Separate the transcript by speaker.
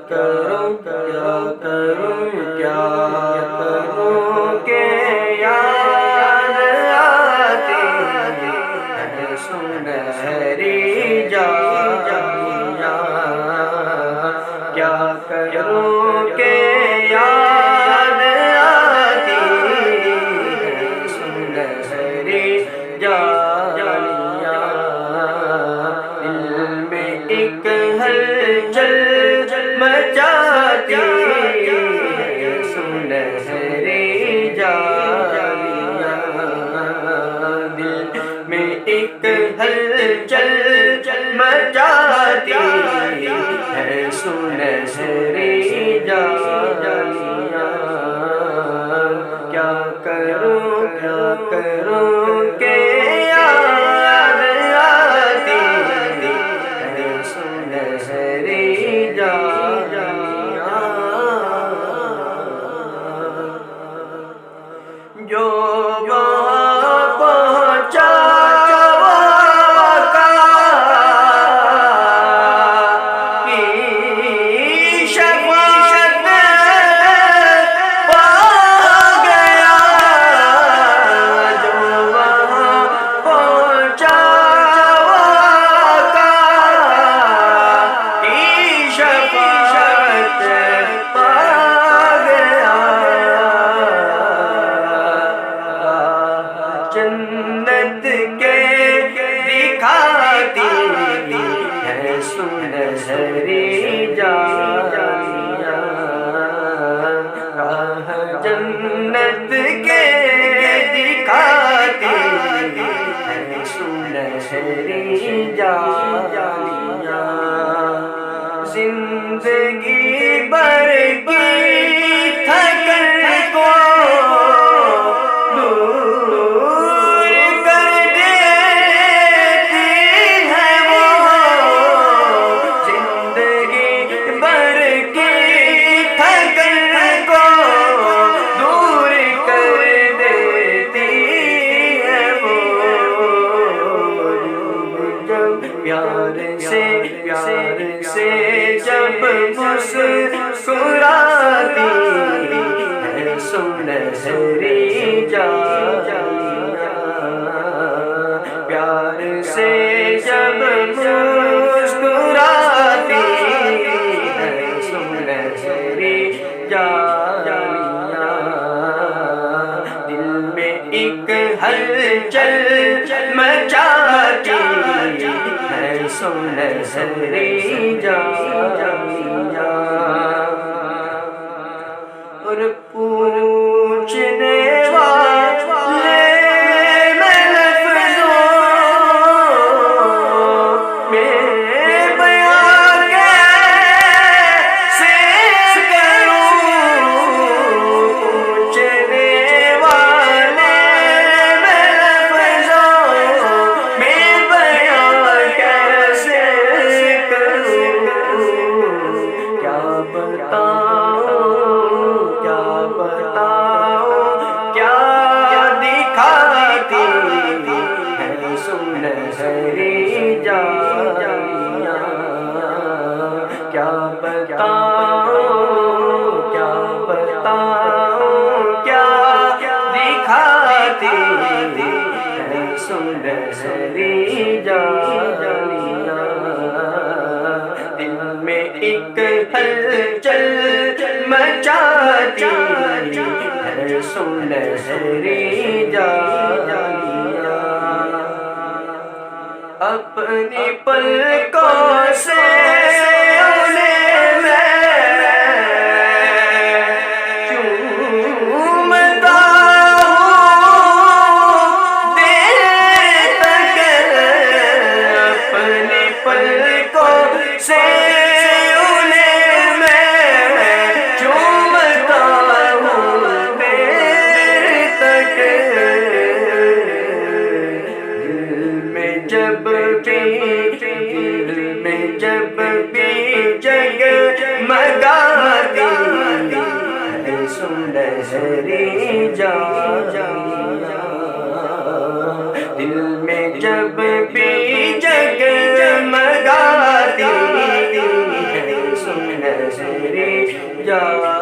Speaker 1: کروں کیا کروں کیا کروں کہ یاد آتی ہے سنہری جالیاں، کیا کروں کہ یاد آتی ہے سنہری جالیاں، دل میں ایک ہلچل مچاتی ہے سنہری جالیاں، دل میں ایک ہلچل مچاتی ہے سنہری جالیاں، کیا کروں کہ یاد آتی ہے سنہری جالیاں، جو وہاں پہنچا جنت کے دکھاتی ہے سنہری جالیاں، جنت کے دکھاتی ہے سنہری جالیاں، زندگی بھر کی تھکن کو پیار سے جب مسکراتی ہے سنہری جالیاں، پیار سے جب مسکراتی ہے سنہری جالیاں، دل میں ایک ہلچل مچاتی ہے سنہری جالیاں، اور پوچھنے والے میں لفظوں میں بیان کیسے کروں، پوچھنے والے میں لفظوں میں بیان کیسے کروں، کیا بتاؤں کیا دکھاتی ہے سنہری جالیاں، کیا بتاؤں کیا دکھاتی ہے سنہری جالیاں، دل میں ایک ہلچل مچاتی ہے سنہری جالیاں، اپنی پلکوں سے انہیں میں چومتا ہوں دیر تک، اپنی پلکوں سے جب بھی جگمگاتی ہے سنہری جالیاں، دل میں جب بھی جگمگاتی ہے سنہری جا